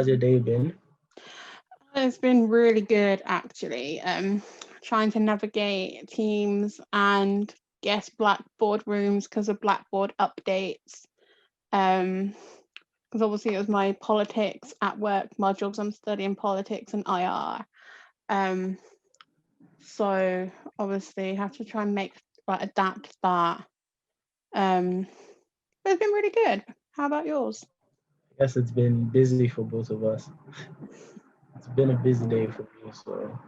How's your day been? It's been really good, actually. Trying to navigate Teams and guest Blackboard rooms because of Blackboard updates. Because obviously it was my politics at work module because I'm studying politics and IR. So obviously have to try and adapt that. But it's been really good. How about yours? I guess it's been busy for both of us. It's been a busy day for me, so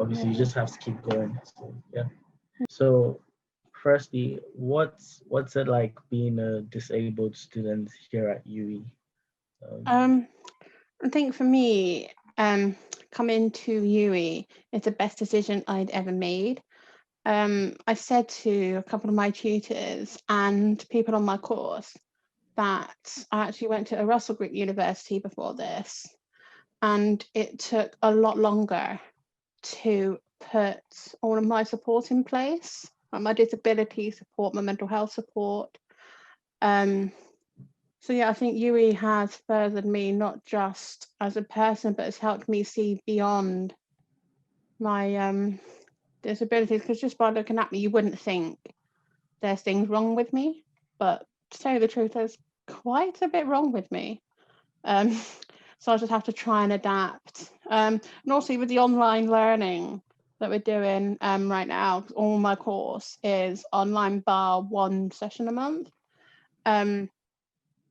obviously you Yeah. just have to keep going. So yeah. So firstly, what's it like being a disabled student here at UE? Um, Um, I think for me, coming to UE is the best decision I'd ever made. I said to a couple of my tutors and people on my course that I actually went to a Russell Group university before this, and it took a lot longer to put all of my support in place, like my disability support, my mental health support. So yeah, I think UE has furthered me not just as a person, but it's helped me see beyond my disabilities. Because just by looking at me, you wouldn't think there's things wrong with me, but to tell you the truth, there's quite a bit wrong with me. Um, so I just have to try and adapt. And also with the online learning that we're doing right now, all my course is online bar one session a month.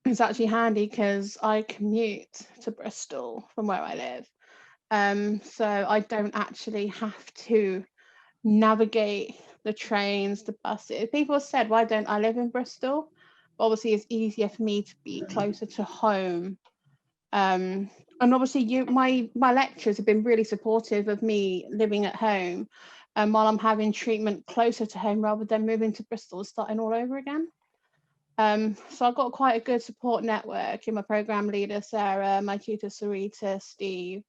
It's actually handy because I commute to Bristol from where I live. So I don't actually have to navigate the trains, the buses. People have said, why don't I live in Bristol? Obviously, it's easier for me to be closer to home. And obviously, my lecturers have been really supportive of me living at home, while I'm having treatment closer to home rather than moving to Bristol and starting all over again. So I've got quite a good support network in my program leader, Sarah, my tutor, Sarita, Steve.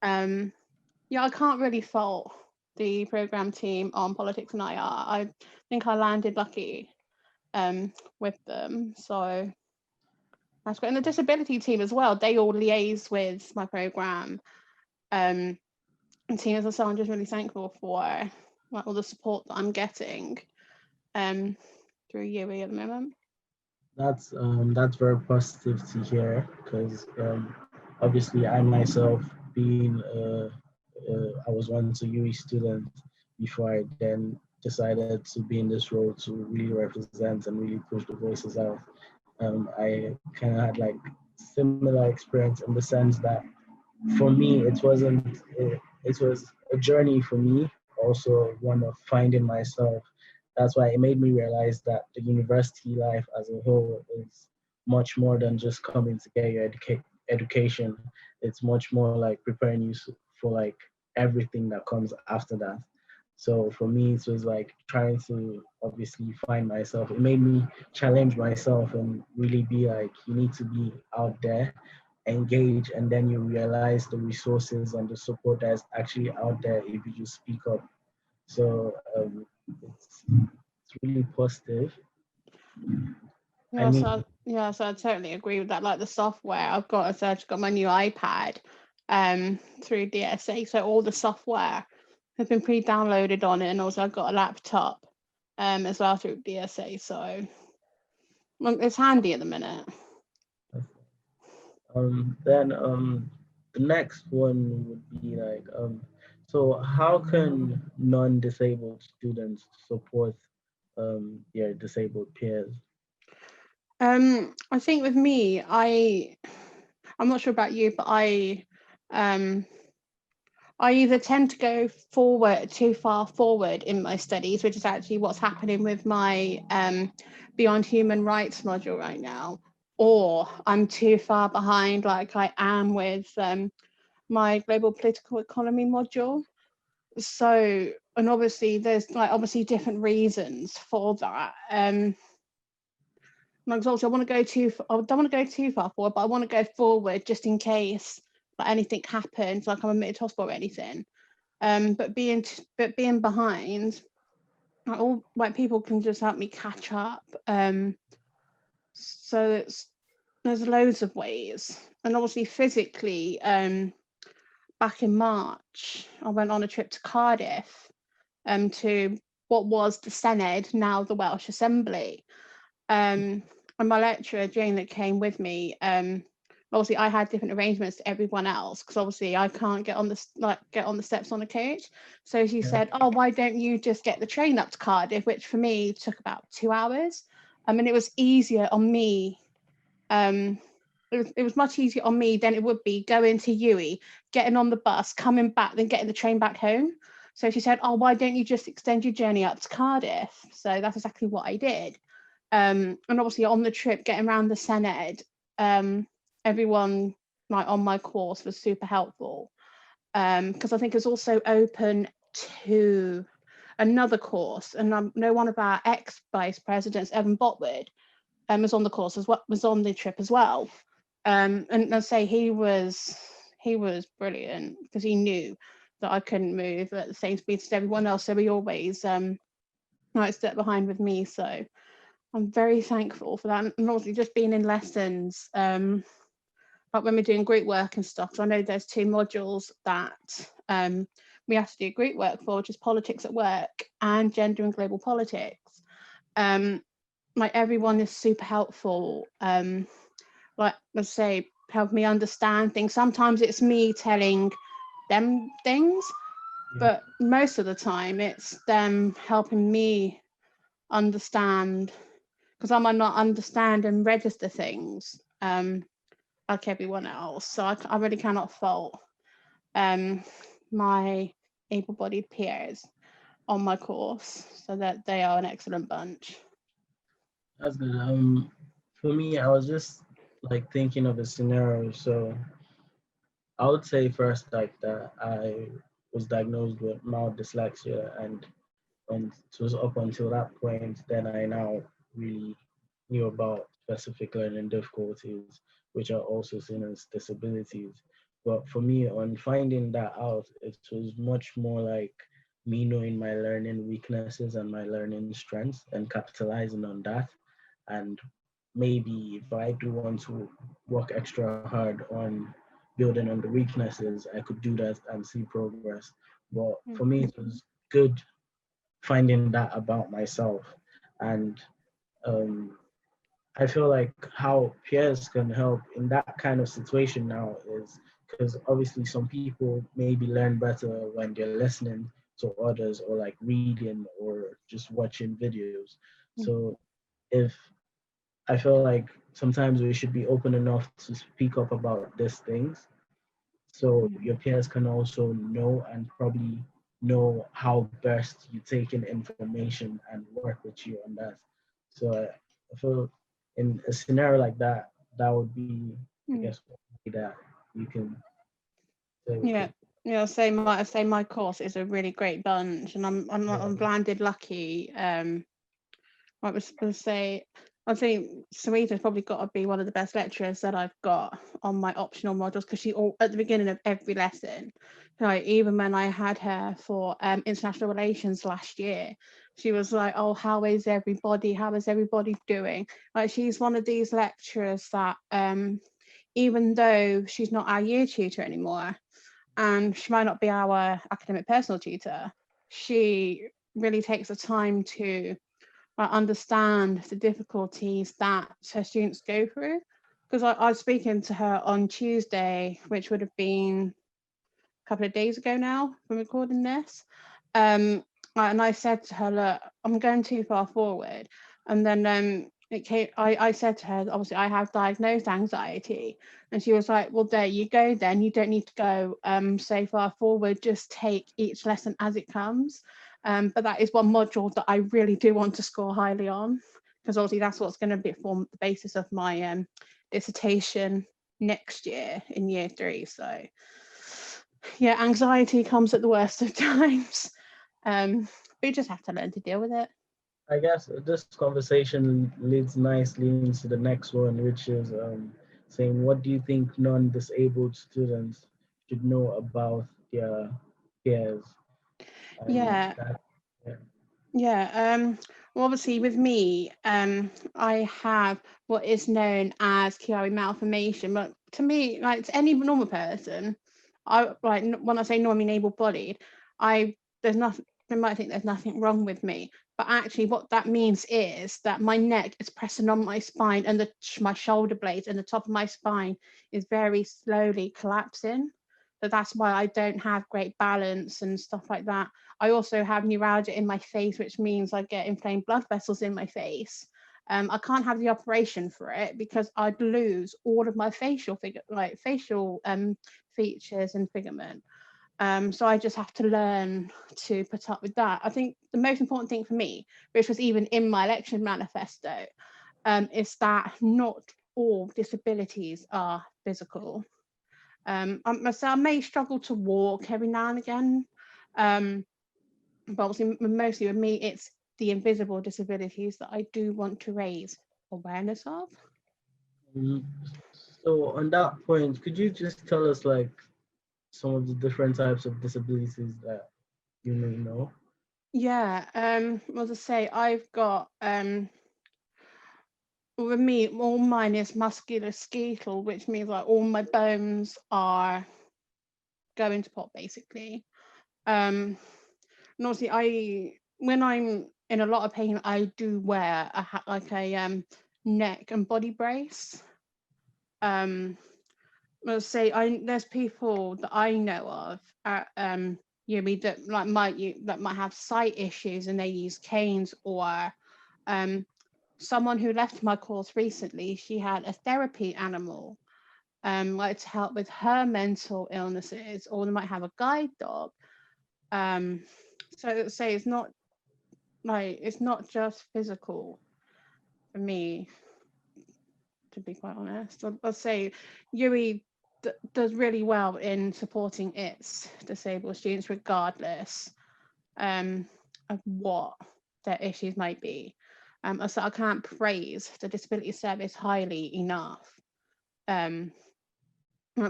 Yeah, I can't really fault the program team on politics and IR. I think I landed lucky with them. So that's great. And the disability team as well, they all liaise with my program and team as well. So I'm just really thankful for like all the support that I'm getting through UE at the moment. that's very positive to hear because obviously I myself being I was once a UE student before I then decided to be in this role to really represent and really push the voices out. I kind of had like similar experience in the sense that for me it wasn't it was a journey for me, also one of finding myself. That's why it made me realize that the university life as a whole is much more than just coming to get your education. It's much more like preparing you for like everything that comes after that. So for me, it was like trying to obviously find myself. It made me challenge myself and really be like, you need to be out there, engage, and then you realize the resources and the support that's actually out there if you just speak up. So it's really positive. I mean, So I totally agree with that. Like the software, I've got my new iPad through DSA. So all the software has been pre-downloaded on it, and also I've got a laptop as well through DSA. So it's handy at the minute. then the next one would be like, so how can non-disabled students support their disabled peers? I think with me, I'm not sure about you, but um I either tend to go forward too far forward in my studies, which is actually what's happening with my Beyond Human Rights module right now, or I'm too far behind, like I am with my Global Political Economy module. So, and obviously, there's like obviously different reasons for that. Like obviously, I don't want to go too far forward, but I want to go forward just in case like anything happens, like I'm admitted to hospital or anything. But being behind, like, all like people can just help me catch up. So it's there's loads of ways. And obviously physically, back in March, I went on a trip to Cardiff, to what was the Senedd, now the Welsh Assembly. And my lecturer, Jane, that came with me, obviously I had different arrangements to everyone else because obviously I can't get on the steps on a coach. So she said, "Oh, why don't you just get the train up to Cardiff?" Which for me took about 2 hours. I mean, it was easier on me. It was much easier on me than it would be going to UE, getting on the bus, coming back, then getting the train back home. So she said, "Oh, why don't you just extend your journey up to Cardiff?" So that's exactly what I did. And obviously on the trip, getting around the Senedd, everyone like on my course was super helpful, because I think it's also open to another course, and I know one of our ex vice presidents, Evan Botwood, was on the course as well, was on the trip as well. And I say he was brilliant because he knew that I couldn't move at the same speed as everyone else, so he always like stepped behind with me. So I'm very thankful for that. And obviously just being in lessons, like when we're doing group work and stuff, 'cause I know there's 2 modules that we have to do group work for, which is politics at work and gender and global politics. Like everyone is super helpful. Like let's say, help me understand things. Sometimes it's me telling them things, but most of the time it's them helping me understand, because I might not understand and register things like everyone else. So I really cannot fault my able-bodied peers on my course, so that they are an excellent bunch. That's good. For me, I was just like thinking of a scenario. So I would say first like that I was diagnosed with mild dyslexia, and it was up until that point then I now really knew about specific learning difficulties, which are also seen as disabilities. But for me, on finding that out, it was much more like me knowing my learning weaknesses and my learning strengths and capitalizing on that. And maybe if I do want to work extra hard on building on the weaknesses, I could do that and see progress. But for me, it was good finding that about myself. And um, I feel like how peers can help in that kind of situation now is because obviously some people maybe learn better when they're listening to others or like reading or just watching videos. So if I feel like sometimes we should be open enough to speak up about these things so your peers can also know and probably know how best you take in information and work with you on that. So I feel in a scenario like that, that would be, I guess, one way that you can say we Yeah, could. yeah. I say my course is a really great bunch, and I'm landed lucky. I was going to say, I think Sarita's probably got to be one of the best lecturers that I've got on my optional modules, because she all at the beginning of every lesson, like even when I had her for international relations last year, she was like, "Oh, how is everybody? How is everybody doing?" Like she's one of these lecturers that even though she's not our year tutor anymore, and she might not be our academic personal tutor, she really takes the time to understand the difficulties that her students go through. Because I was speaking to her on Tuesday, which would have been a couple of days ago now from recording this. And I said to her, "Look, I'm going too far forward." And then I said to her, obviously, I have diagnosed anxiety. And she was like, "Well, there you go then. You don't need to go so far forward. Just take each lesson as it comes." But that is one module that I really do want to score highly on, because obviously that's what's going to form the basis of my dissertation next year in year 3. So yeah, anxiety comes at the worst of times. But you just have to learn to deal with it. I guess this conversation leads nicely into the next one, which is saying, what do you think non-disabled students should know about their peers? And Yeah, that, yeah. yeah. Well, obviously, with me, I have what is known as Chiari malformation. But to me, like to any normal person, I like when I say normally able-bodied, there's nothing. They might think there's nothing wrong with me, but actually, what that means is that my neck is pressing on my spine, and my shoulder blades and the top of my spine is very slowly collapsing. So that's why I don't have great balance and stuff like that. I also have neuralgia in my face, which means I get inflamed blood vessels in my face. I can't have the operation for it because I'd lose all of my facial features and figment. So I just have to learn to put up with that. I think the most important thing for me, which was even in my election manifesto, is that not all disabilities are physical. So I may struggle to walk every now and again. But obviously, mostly with me, it's the invisible disabilities that I do want to raise awareness of. Mm, So on that point, could you just tell us like some of the different types of disabilities that you may know? Yeah, as I say, I've got with me, all mine is musculoskeletal, which means like all my bones are going to pop basically. And obviously, when I'm in a lot of pain, I do wear like a neck and body brace. Um, Let's say there's people that I know of at that might have sight issues and they use canes, or someone who left my course recently, she had a therapy animal like to help with her mental illnesses, or they might have a guide dog. So let's say it's not just physical for me, to be quite honest. I'll say Yuri does really well in supporting its disabled students, regardless of what their issues might be. So I can't praise the disability service highly enough. Um,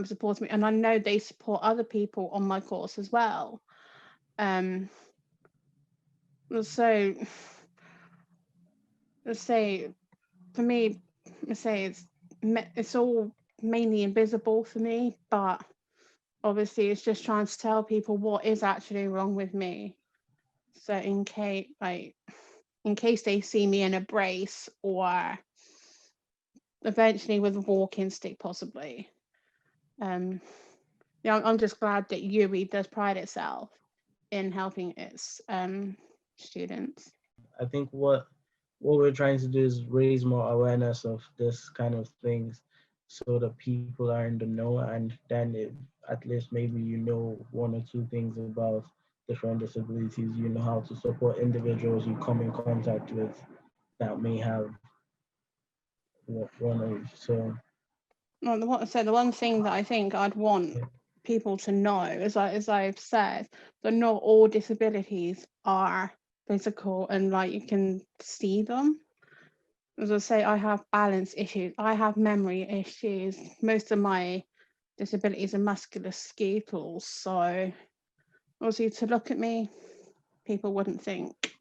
supporting me, and I know they support other people on my course as well. Um, so let's say for me, let's say it's all mainly invisible for me, but obviously it's just trying to tell people what is actually wrong with me. So in case they see me in a brace, or eventually with a walking stick possibly. Um, I'm just glad that UWE does pride itself in helping its students. I think what we're trying to do is raise more awareness of this kind of things so that people are in the know, and then at least maybe you know one or two things about different disabilities, you know how to support individuals you come in contact with that may have one of so Well, the one thing that I think I'd want yeah. people to know, as I've said, that not all disabilities are physical and like you can see them. As I say, I have balance issues, I have memory issues. Most of my disabilities are musculoskeletal, so obviously to look at me, people wouldn't think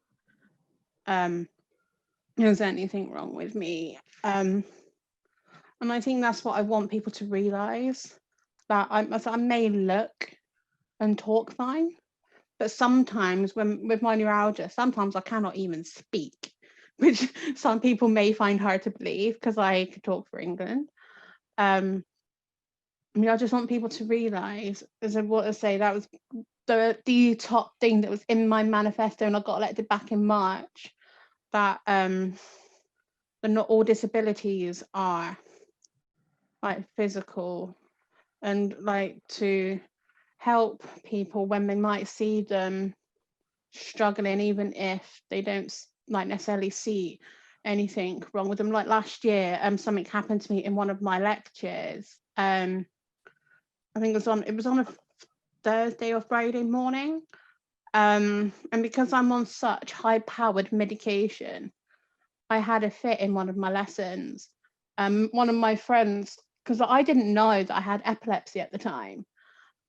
um, there's anything wrong with me. And I think that's what I want people to realise, that I may look and talk fine, but sometimes when with my neuralgia, sometimes I cannot even speak, which some people may find hard to believe because I could talk for England. I mean, I just want people to realise, as I want to say, that was the top thing that was in my manifesto, and I got elected back in March. That not all disabilities are like physical, and like to help people when they might see them struggling, even if they don't like necessarily see anything wrong with them. Like last year, something happened to me in one of my lectures. I think it was on a Thursday or Friday morning. And because I'm on such high-powered medication, I had a fit in one of my lessons. One of my friends, because I didn't know that I had epilepsy at the time.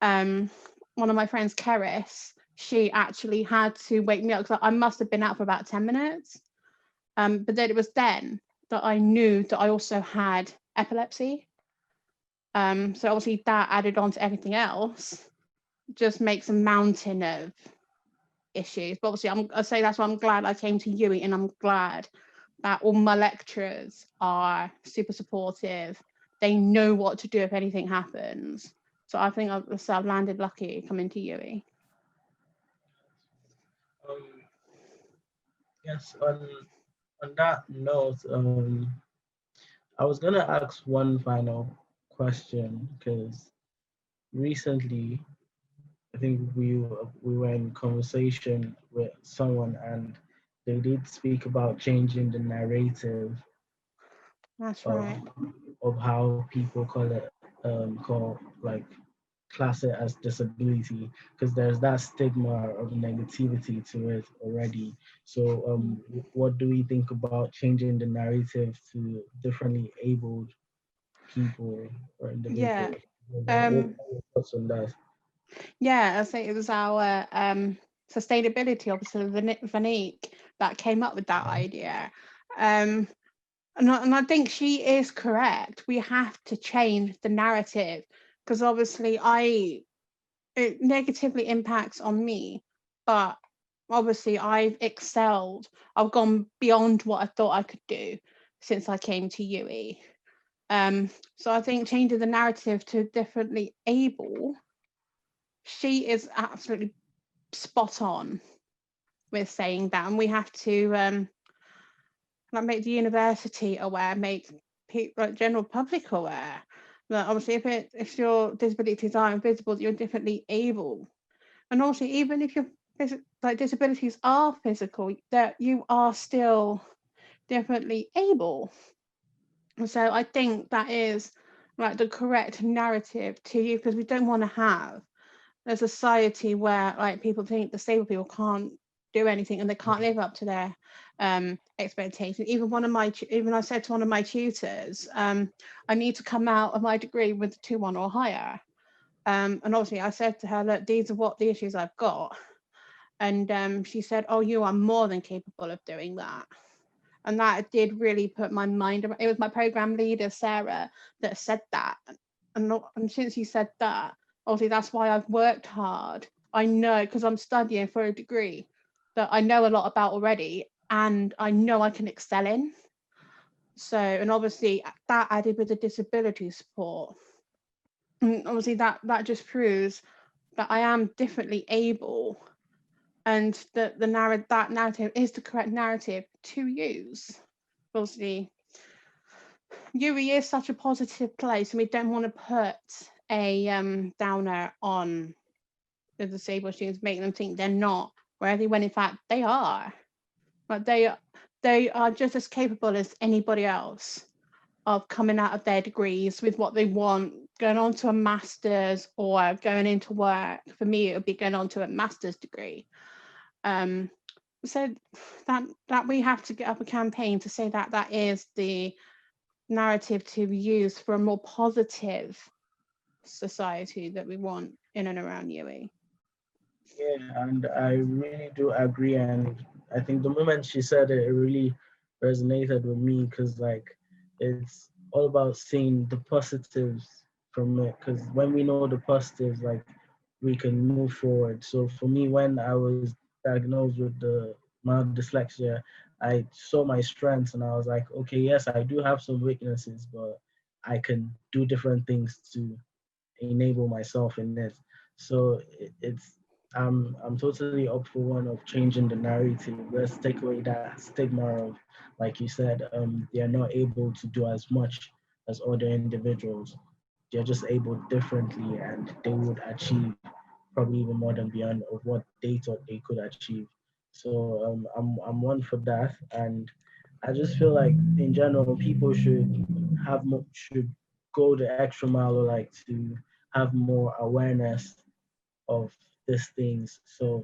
One of my friends, Keris, she actually had to wake me up because I must have been out for about 10 minutes. But then it was then that I knew that I also had epilepsy. So obviously that added on to everything else just makes a mountain of issues. But obviously I say that's why I'm glad I came to UWE, and I'm glad that all my lecturers are super supportive. They know what to do if anything happens. So I think I've landed lucky coming to UWE. Yes, on that note, I was gonna ask one final question because recently I think we were in conversation with someone and they did speak about changing the narrative That's of right. how people call like class it as disability because there's that stigma of negativity to it already. So what do we think about changing the narrative to differently abled people or Yeah. individuals? What Um, are your thoughts on that? yeah, I think it was our sustainability officer, Vanique, that came up with that idea. Um, and I think she is correct. We have to change the narrative because obviously it negatively impacts on me, but obviously I've excelled. I've gone beyond what I thought I could do since I came to UWE. So I think changing the narrative to differently able, she is absolutely spot on with saying that, and we have to like make the university aware, make people like general public aware that obviously if your disabilities are invisible, you're differently able, and also even if your like disabilities are physical, that you are still differently able. And so I think that is like the correct narrative to you, because we don't want to have a society where like people think disabled people can't do anything and they can't live up to their expectations. Even I said to one of my tutors, I need to come out of my degree with a 2-1 or higher. And obviously I said to her, look, these are what the issues I've got. And she said, oh, you are more than capable of doing that. And that did really put my mind around. It was my program leader, Sarah, that said that. And since he said that, obviously that's why I've worked hard. I know, because I'm studying for a degree that I know a lot about already, and I know I can excel in. So, and obviously that added with the disability support. And obviously that just proves that I am differently able, and that that narrative is the correct narrative to use. Obviously, UWE is such a positive place, and we don't want to put a downer on the disabled students, make them think they're not worthy when in fact they are. But they are just as capable as anybody else of coming out of their degrees with what they want, going on to a master's or going into work. For me, it would be going on to a master's degree. So that we have to get up a campaign to say that that is the narrative to use for a more positive society that we want in and around UWE. Yeah, and I really do agree. And I think the moment she said it, it really resonated with me because, like, it's all about seeing the positives from it. Because when we know the positives, like, we can move forward. So for me, when I was diagnosed with the mild dyslexia, I saw my strengths and I was like, okay, yes, I do have some weaknesses, but I can do different things to enable myself in it. So it's I'm totally up for one of changing the narrative. Let's take away that stigma of, like you said, they are not able to do as much as other individuals. They're just able differently, and they would achieve probably even more than beyond of what they thought they could achieve. So I'm one for that, and I just feel like in general people should go the extra mile, or like to have more awareness of these things so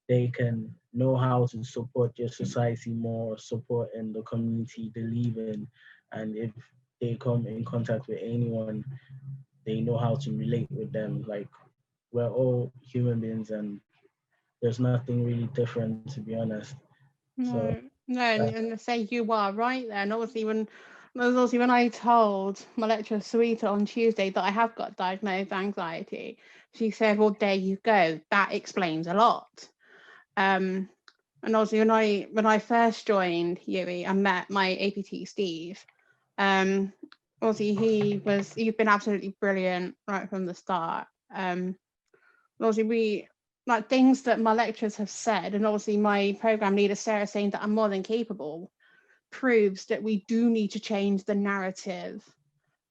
they can know how to support your society more, support in the community they live in, and if they come in contact with anyone, they know how to relate with them. Like, we're all human beings and there's nothing really different, to be honest. So No, that, and I say you are right there. And obviously when I told my lecturer Sarita on Tuesday that I have got diagnosed anxiety, she said, "Well, there you go. That explains a lot." And obviously when I first joined UWE, I met my APT Steve. Obviously he's been absolutely brilliant right from the start. Obviously we like things that my lecturers have said, and obviously my program leader Sarah saying that I'm more than capable proves that we do need to change the narrative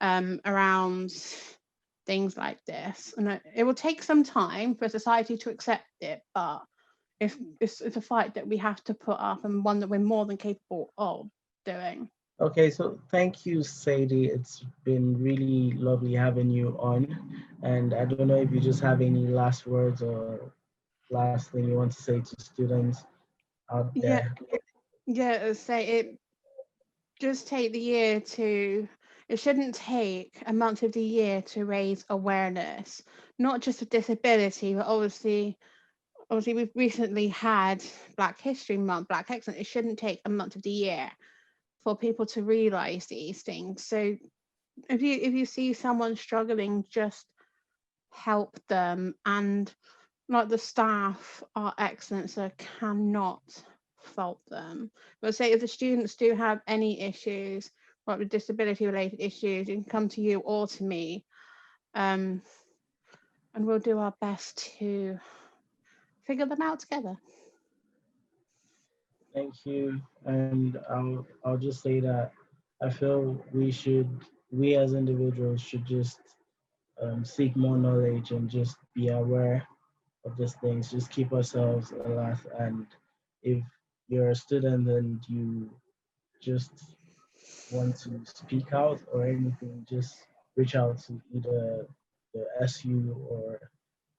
around things like this, and it will take some time for society to accept it, but if it's a fight that we have to put up, and one that we're more than capable of doing. okay, so thank you, Sadie. It's been really lovely having you on. And I don't know if you just have any last words or last thing you want to say to students out Yeah, there. yeah. Say it. Just take the year to. It shouldn't take a month of the year to raise awareness, not just of disability, but obviously we've recently had Black History Month, Black Excellence. It shouldn't take a month of the year for people to realize these things. So if you see someone struggling, just help them. And like the staff are excellent, so I cannot fault them. But say if the students do have any issues, like with disability related issues, you can come to you or to me, and we'll do our best to figure them out together. Thank you. And I'll just say that I feel we as individuals should just seek more knowledge and just be aware of these things. Just keep ourselves alive. And if you're a student and you just want to speak out or anything, just reach out to either the SU or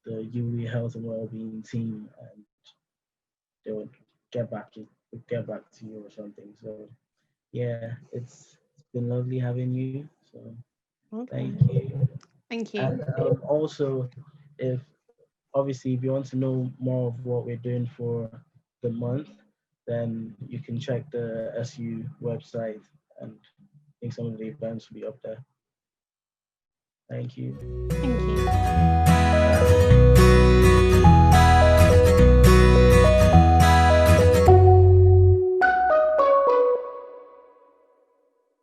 the UE Health and Wellbeing team, and they would get back to you or something. So yeah, it's been lovely having you. So thank Okay. you. Thank you. And also, if obviously if you want to know more of what we're doing for the month, then you can check the SU website, and I think some of the events will be up there. Thank you. Thank you.